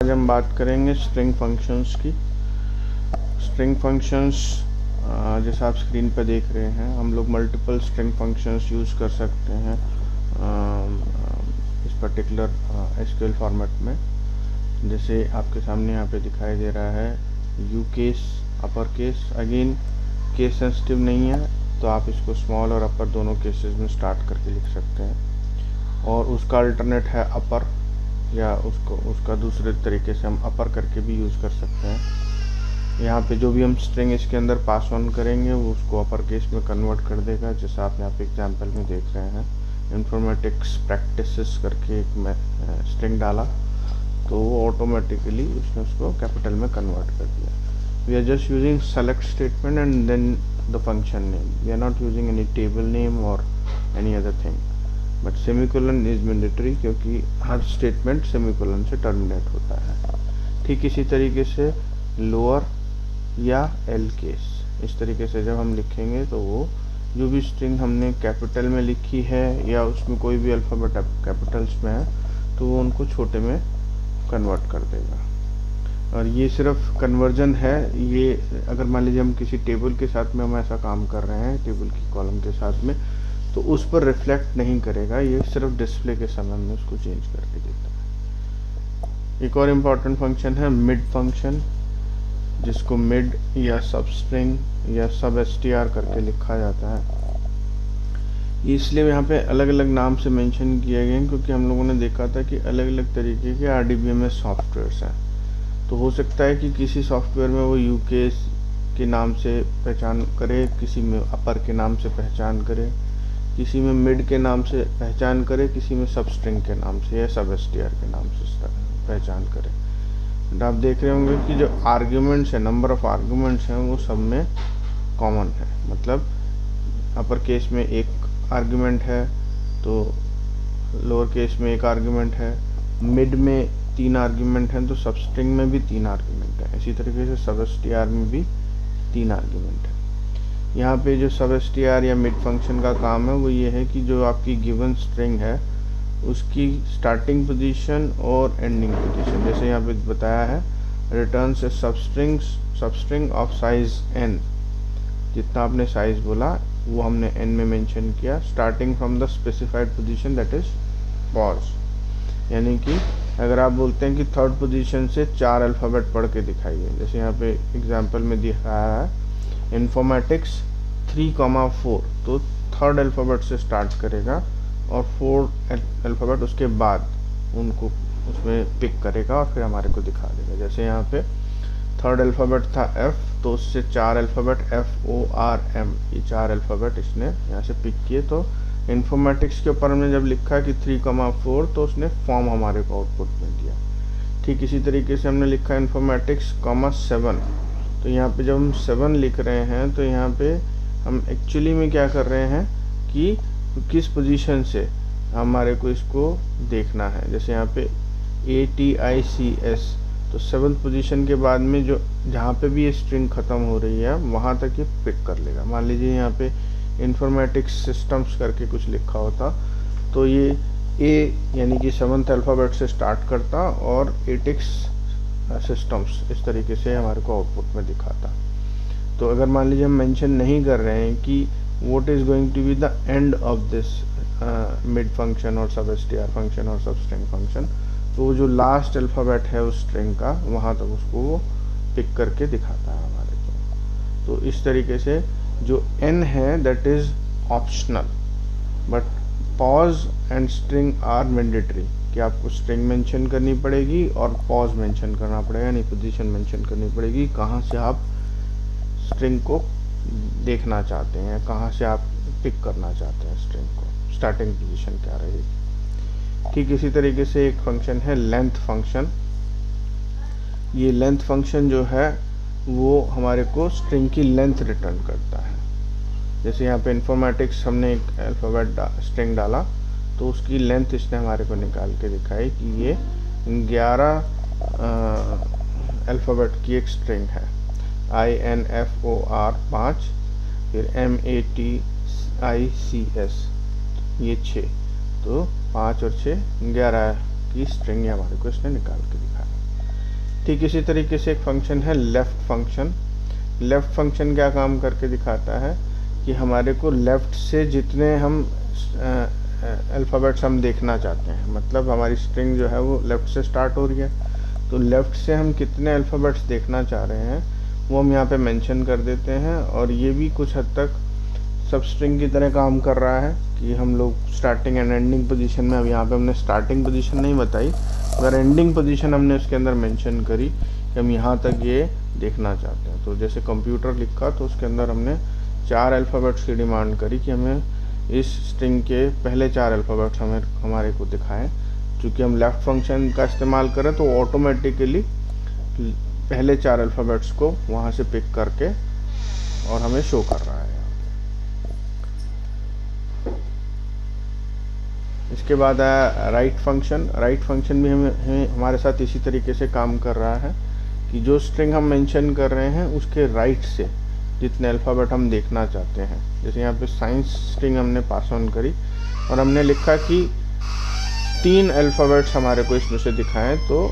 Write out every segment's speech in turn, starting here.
आज हम बात करेंगे स्ट्रिंग फंक्शंस की। स्ट्रिंग फंक्शंस जैसा आप स्क्रीन पर देख रहे हैं, हम लोग मल्टीपल स्ट्रिंग फंक्शंस यूज़ कर सकते हैं इस पर्टिकुलर एसक्यूएल फॉर्मेट में। जैसे आपके सामने यहाँ पे दिखाई दे रहा है you case, upper case. Again case sensitive नहीं है, तो आप इसको स्मॉल और अपर दोनों केसेस में स्टार्ट करके लिख सकते हैं। और उसका अल्टरनेट है अपर, या उसका दूसरे तरीके से हम अपर करके भी यूज़ कर सकते हैं। यहाँ पे जो भी हम स्ट्रिंग इसके अंदर पास ऑन करेंगे वो उसको अपर केस में कन्वर्ट कर देगा, जैसा आप यहाँ पे एग्जांपल में देख रहे हैं। इन्फॉर्मेटिक्स प्रैक्टिसेस करके एक मैं स्ट्रिंग डाला तो वो ऑटोमेटिकली उसने उसको कैपिटल में कन्वर्ट कर दिया। We are just using select statement and then the function name. We are not using any table name और any other thing, but semicolon is mandatory क्योंकि हर स्टेटमेंट सेमीकोलन से टर्मिनेट होता है। ठीक इसी तरीके से लोअर या एल केस, इस तरीके से जब हम लिखेंगे तो वो जो भी स्ट्रिंग हमने कैपिटल में लिखी है या उसमें कोई भी अल्फ़ाबेट कैपिटल्स में है तो वो उनको छोटे में कन्वर्ट कर देगा। और ये सिर्फ कन्वर्जन है। ये अगर मान लीजिए हम किसी टेबल के साथ में हम ऐसा काम कर रहे हैं, टेबल की कॉलम के साथ में, तो उस पर रिफ्लेक्ट नहीं करेगा, ये सिर्फ डिस्प्ले के समय में उसको चेंज करके देता है। एक और इम्पॉर्टेंट फंक्शन है मिड फंक्शन, जिसको मिड या सब स्ट्रिंग या सब एसटीआर करके लिखा जाता है। इसलिए यहाँ पे अलग अलग नाम से मेंशन किए गए हैं क्योंकि हम लोगों ने देखा था कि अलग अलग तरीके के RDBMS सॉफ्टवेयर्स हैं। तो हो सकता है कि किसी सॉफ्टवेयर में वो यूकेस के नाम से पहचान करे, किसी में अपर के नाम से पहचान करे, किसी में मिड के नाम से पहचान करे, किसी में सब स्ट्रिंग के नाम से या सब एसटीआर के नाम से पहचान करे। तो आप देख रहे होंगे कि जो आर्ग्यूमेंट्स है, नंबर ऑफ आर्ग्यूमेंट्स हैं, वो सब में कॉमन है। मतलब अपर केस में एक आर्ग्यूमेंट है, तो लोअर केस में एक आर्ग्यूमेंट है, मिड में 3 आर्ग्यूमेंट हैं, तो सब स्ट्रिंग में भी 3 आर्ग्यूमेंट है। इसी तरीके से सब एसटीआर में भी 3 आर्ग्यूमेंट है। यहाँ पे जो सब एसटीआर या मिड फंक्शन का काम है वो ये है कि जो आपकी गिवन स्ट्रिंग है उसकी स्टार्टिंग पोजीशन और एंडिंग पोजीशन, जैसे यहाँ पे बताया है, रिटर्न से सबस्ट्रिंग ऑफ साइज n। जितना आपने साइज बोला वो हमने n में मेंशन किया, starting from the specified position that is pause. यानी कि अगर आप बोलते हैं कि थर्ड पोजीशन से 4 अल्फ़ाबेट पढ़ के दिखाइए, जैसे यहाँ पे एग्जांपल में दिखाया है इन्फॉर्मेटिक्स 3,4, तो थर्ड अल्फ़ाबेट से स्टार्ट करेगा और 4 अल्फ़ाबेट उसके बाद उनको उसमें पिक करेगा और फिर हमारे को दिखा देगा। जैसे यहाँ पे थर्ड अल्फ़ाबेट था F, तो उससे 4 अल्फ़ाबेट FORM, ये 4 अल्फ़ाबेट इसने यहाँ से पिक किए। तो इन्फॉर्मेटिक्स के ऊपर हमने जब लिखा कि 3,4, तो उसने फॉर्म हमारे को आउटपुट में दिया। ठीक इसी तरीके से हमने लिखा इन्फॉर्मेटिक्स 7, तो यहाँ पे जब हम 7 लिख रहे हैं तो यहाँ पे हम एक्चुअली में क्या कर रहे हैं कि किस पोजीशन से हमारे को इसको देखना है। जैसे यहाँ पे ATICS, तो 7th पोजीशन के बाद में जो जहाँ पे भी ये स्ट्रिंग ख़त्म हो रही है वहाँ तक ये पिक कर लेगा। मान लीजिए यहाँ पे इन्फॉर्मेटिक्स सिस्टम्स करके कुछ लिखा होता, तो ये A यानी कि 7th अल्फ़ाबेट से स्टार्ट करता और एटिक्स सिस्टम्स इस तरीके से हमारे को आउटपुट में दिखाता। तो अगर मान लीजिए हम मेंशन नहीं कर रहे हैं कि what is going to be the end of this mid function और सब एसटीआर फंक्शन और सब स्ट्रिंग फंक्शन, तो वो जो लास्ट अल्फ़ाबेट है उस स्ट्रिंग का वहाँ तक उसको वो पिक करके दिखाता है हमारे को। तो इस तरीके से जो n है that is optional, but pos and string are mandatory, कि आपको स्ट्रिंग मेंशन करनी पड़ेगी और पॉज मेंशन करना पड़ेगा, यानी पोजीशन मेंशन करनी पड़ेगी, कहाँ से आप स्ट्रिंग को देखना चाहते हैं, कहाँ से आप पिक करना चाहते हैं स्ट्रिंग को, स्टार्टिंग पोजीशन क्या रहेगी। ठीक इसी तरीके से एक फंक्शन है लेंथ फंक्शन। ये लेंथ फंक्शन जो है वो हमारे को स्ट्रिंग की लेंथ रिटर्न करता है। जैसे यहाँ पे इन्फॉर्मेटिक्स हमने एक अल्फ़ाबेट स्ट्रिंग डाला, तो उसकी लेंथ इसने हमारे को निकाल के दिखाई कि ये 11 अल्फ़ाबेट की एक स्ट्रिंग है। INFOR 5, फिर MATICS ये 6, तो 5 और 6 11 की स्ट्रिंग हमारे को इसने निकाल के दिखाया। ठीक इसी तरीके से एक फंक्शन है लेफ़्ट फंक्शन। लेफ़्ट फंक्शन क्या काम करके दिखाता है कि हमारे को लेफ़्ट से जितने हम अल्फ़ाबेट्स हम देखना चाहते हैं, मतलब हमारी स्ट्रिंग जो है वो लेफ़्ट से स्टार्ट हो रही है, तो लेफ़्ट से हम कितने अल्फ़ाबेट्स देखना चाह रहे हैं वो हम यहाँ पे मेंशन कर देते हैं। और ये भी कुछ हद तक सब स्ट्रिंग की तरह काम कर रहा है कि हम लोग स्टार्टिंग एंड एंडिंग पोजीशन में, अब यहाँ पे हमने स्टार्टिंग पोजीशन नहीं बताई, अगर एंडिंग पोजीशन हमने उसके अंदर मेंशन करी कि हम यहाँ तक ये देखना चाहते हैं। तो जैसे कंप्यूटर लिखा तो उसके अंदर हमने 4 अल्फ़ाबेट्स की डिमांड करी कि हमें इस स्ट्रिंग के पहले 4 अल्फ़ाबेट्स हमारे को दिखाएं। चूँकि हम लेफ़्ट फंक्शन का इस्तेमाल करें तो ऑटोमेटिकली पहले 4 अल्फ़ाबेट्स को वहाँ से पिक करके और हमें शो कर रहा है। इसके बाद आया राइट फंक्शन। राइट फंक्शन भी हमें हमारे साथ इसी तरीके से काम कर रहा है कि जो स्ट्रिंग हम मेंशन कर रहे हैं उसके राइट से जितने अल्फ़ाबेट हम देखना चाहते हैं, जैसे यहाँ पे साइंस स्ट्रिंग हमने पास ऑन करी और हमने लिखा कि 3 अल्फ़ाबेट्स हमारे को इसमें से दिखाएं, तो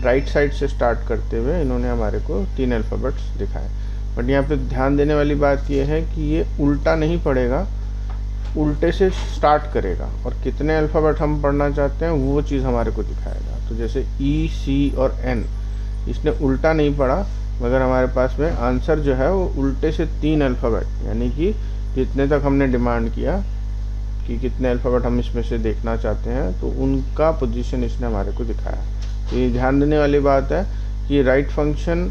राइट साइड से स्टार्ट करते हुए इन्होंने हमारे को 3 अल्फ़ाबेट्स दिखाए। बट यहाँ पे ध्यान देने वाली बात यह है कि ये उल्टा नहीं पढ़ेगा, उल्टे से स्टार्ट करेगा और कितने अल्फ़ाबेट हम पढ़ना चाहते हैं वो चीज़ हमारे को दिखाएगा। तो जैसे ई, सी और एन, इसने उल्टा नहीं पढ़ा, मगर हमारे पास में आंसर जो है वो उल्टे से 3 अल्फ़ाबेट, यानी कि जितने तक हमने डिमांड किया कि कितने अल्फ़ाबेट हम इसमें से देखना चाहते हैं, तो उनका पोजीशन इसने हमारे को दिखाया। तो ये ध्यान देने वाली बात है कि राइट फंक्शन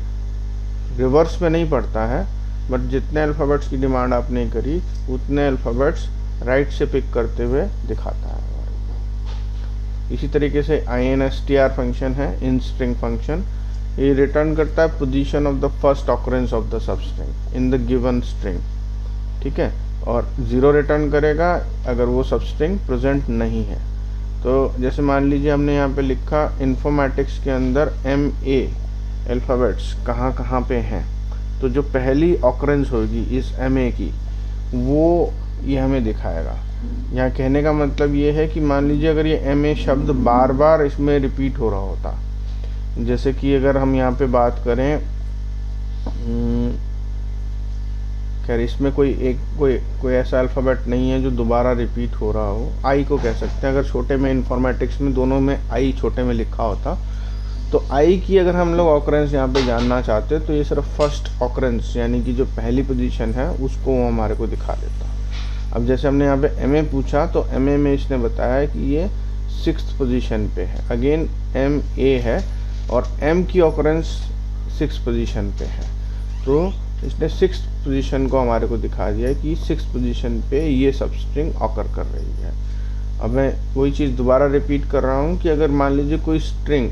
रिवर्स में नहीं पढ़ता है, बट जितने अल्फ़ाबेट्स की डिमांड आपने करी उतने अल्फ़ाबेट्स राइट से पिक करते हुए दिखाता है। इसी तरीके से INSTR फंक्शन है, इन स्ट्रिंग फंक्शन, ये रिटर्न करता है position of the first occurrence of the sub string in the given string, ठीक है, और 0 रिटर्न करेगा अगर वो सब स्ट्रिंग प्रेजेंट नहीं है। तो जैसे मान लीजिए हमने यहाँ पे लिखा इन्फॉर्मेटिक्स के अंदर MA अल्फ़ाबेट्स कहाँ कहाँ पे हैं, तो जो पहली ऑकरेंस होगी इस MA की वो ये हमें दिखाएगा। यहाँ कहने का मतलब ये है कि मान लीजिए अगर ये MA शब्द बार बार इसमें रिपीट हो रहा होता, जैसे कि अगर हम यहाँ पे बात करें, खैर इसमें कोई ऐसा अल्फ़ाबेट नहीं है जो दोबारा रिपीट हो रहा हो, आई को कह सकते हैं। अगर छोटे में इन्फॉर्मेटिक्स में दोनों में आई छोटे में लिखा होता, तो आई की अगर हम लोग ऑकरेंस यहाँ पे जानना चाहते तो ये सिर्फ फर्स्ट ऑकरेंस यानी कि जो पहली पोजीशन है उसको वो हमारे को दिखा देता। अब जैसे हमने यहाँ पे MA पूछा तो MA में इसने बताया कि ये 6th पोजीशन पे है, अगेन MA है और M की ऑकरेंस 6th पोजीशन पे है, तो इसने 6th पोजीशन को हमारे को दिखा दिया कि 6th पोजीशन पे ये सब स्ट्रिंग ऑकर कर रही है। अब मैं वही चीज़ दोबारा रिपीट कर रहा हूँ कि अगर मान लीजिए कोई स्ट्रिंग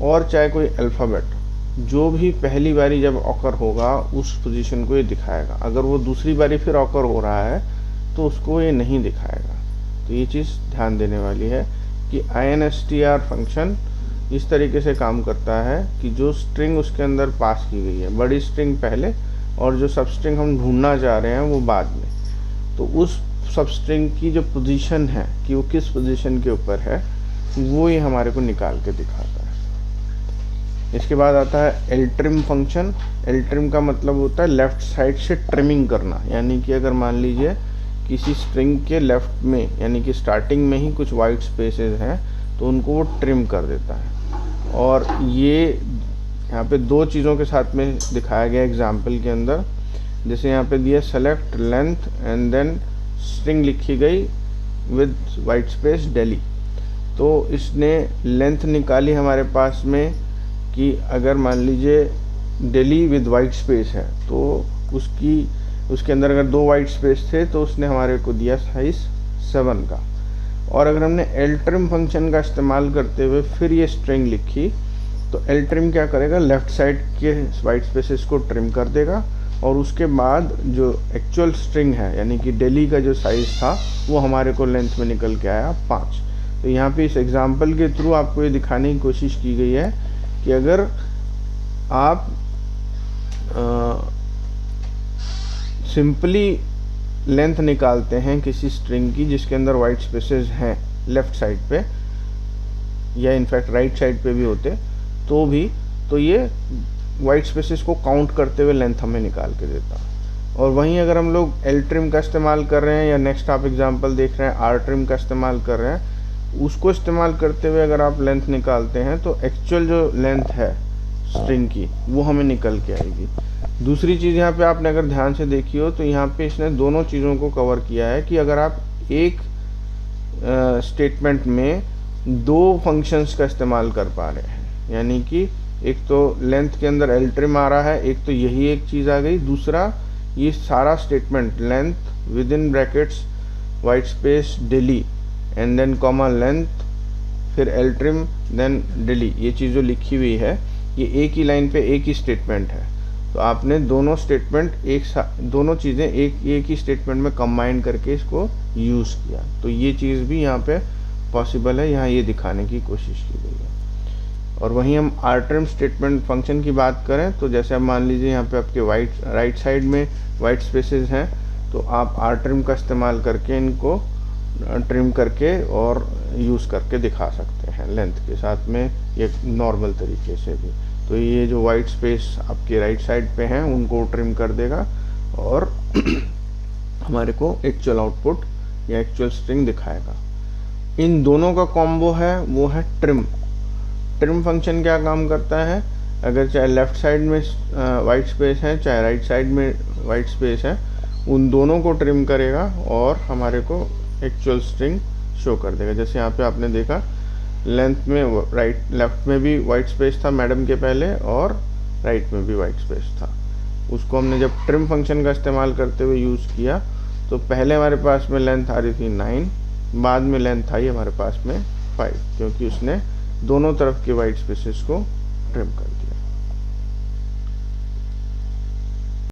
और चाहे कोई अल्फ़ाबेट जो भी पहली बारी जब ऑकर होगा उस पोजीशन को ये दिखाएगा, अगर वो दूसरी बारी फिर ऑकर हो रहा है तो उसको ये नहीं दिखाएगा। तो ये चीज़ ध्यान देने वाली है कि INSTR फंक्शन इस तरीके से काम करता है कि जो स्ट्रिंग उसके अंदर पास की गई है, बड़ी स्ट्रिंग पहले और जो सब स्ट्रिंग हम ढूंढना चाह रहे हैं वो बाद में, तो उस सब स्ट्रिंग की जो पोजीशन है कि वो किस पोजीशन के ऊपर है वो ये हमारे को निकाल के दिखाता है। इसके बाद आता है LTRIM फंक्शन। LTRIM का मतलब होता है लेफ़्ट साइड से ट्रिमिंग करना, यानी कि अगर मान लीजिए किसी स्ट्रिंग के लेफ़्ट में यानी कि स्टार्टिंग में ही कुछ वाइट स्पेसेस हैं तो उनको वो ट्रिम कर देता है। और ये यहाँ पे 2 चीज़ों के साथ में दिखाया गया एग्जाम्पल के अंदर, जैसे यहाँ पे दिया select length and then string लिखी गई विद वाइट स्पेस दिल्ली, तो इसने लेंथ निकाली हमारे पास में कि अगर मान लीजिए दिल्ली विद वाइट स्पेस है तो उसके अंदर अगर 2 वाइट स्पेस थे तो उसने हमारे को दिया साइज 7 का। और अगर हमने LTRIM फंक्शन का इस्तेमाल करते हुए फिर ये स्ट्रिंग लिखी तो LTRIM क्या करेगा, लेफ़्ट साइड के वाइट स्पेसेस को ट्रिम कर देगा और उसके बाद जो एक्चुअल स्ट्रिंग है यानी कि दिल्ली का जो साइज़ था वो हमारे को लेंथ में निकल के आया 5। तो यहाँ पे इस एग्जाम्पल के थ्रू आपको ये दिखाने की कोशिश की गई है कि अगर आप सिंपली लेंथ निकालते हैं किसी स्ट्रिंग की जिसके अंदर वाइट स्पेसेस हैं लेफ़्ट साइड पे या इनफैक्ट राइट साइड पे भी होते तो तो ये वाइट स्पेसेस को काउंट करते हुए लेंथ हमें निकाल के देता है। और वहीं अगर हम लोग एल ट्रिम का इस्तेमाल कर रहे हैं या नेक्स्ट आप एग्जांपल देख रहे हैं आर ट्रिम का इस्तेमाल कर रहे हैं, उसको इस्तेमाल करते हुए अगर आप लेंथ निकालते हैं तो एक्चुअल जो लेंथ है स्ट्रिंग की वो हमें निकल के आएगी। दूसरी चीज़ यहाँ पे आपने अगर ध्यान से देखी हो तो यहाँ पे इसने दोनों चीज़ों को कवर किया है कि अगर आप एक स्टेटमेंट में दो फंक्शंस का इस्तेमाल कर पा रहे हैं, यानी कि एक तो लेंथ के अंदर एल ट्रिम आ रहा है, एक तो यही एक चीज़ आ गई, दूसरा ये सारा statement length within brackets white space deli and then comma length फिर एल ट्रिम देन डिली, ये चीज़ जो लिखी हुई है ये एक ही लाइन पे एक ही स्टेटमेंट है। तो आपने दोनों स्टेटमेंट दोनों चीज़ें एक ही स्टेटमेंट में कंबाइन करके इसको यूज़ किया, तो ये चीज़ भी यहाँ पे पॉसिबल है, यहाँ ये दिखाने की कोशिश की गई है। और वहीं हम आर ट्रिम स्टेटमेंट फंक्शन की बात करें तो जैसे अब मान लीजिए यहाँ पे आपके राइट साइड में वाइट स्पेसेस हैं, तो आप आर ट्रिम का इस्तेमाल करके इनको ट्रिम करके और यूज़ करके दिखा सकते हैं लेंथ के साथ में ये नॉर्मल तरीके से भी। तो ये जो वाइट स्पेस आपके राइट साइड पे हैं उनको ट्रिम कर देगा और हमारे को एक्चुअल आउटपुट या एक्चुअल स्ट्रिंग दिखाएगा। इन दोनों का कॉम्बो है वो है ट्रिम। ट्रिम फंक्शन क्या काम करता है, अगर चाहे लेफ़्ट साइड में वाइट स्पेस है चाहे राइट साइड में वाइट स्पेस है, उन दोनों को ट्रिम करेगा और हमारे को एक्चुअल स्ट्रिंग शो कर देगा। जैसे यहाँ पे आपने देखा लेंथ में लेफ्ट में भी वाइट स्पेस था मैडम के पहले और राइट में भी वाइट स्पेस था, उसको हमने जब ट्रिम फंक्शन का इस्तेमाल करते हुए यूज़ किया तो पहले हमारे पास में लेंथ आ रही थी 9, बाद में लेंथ आई हमारे पास में 5, क्योंकि उसने दोनों तरफ के वाइट स्पेसेस को ट्रिम कर दिया।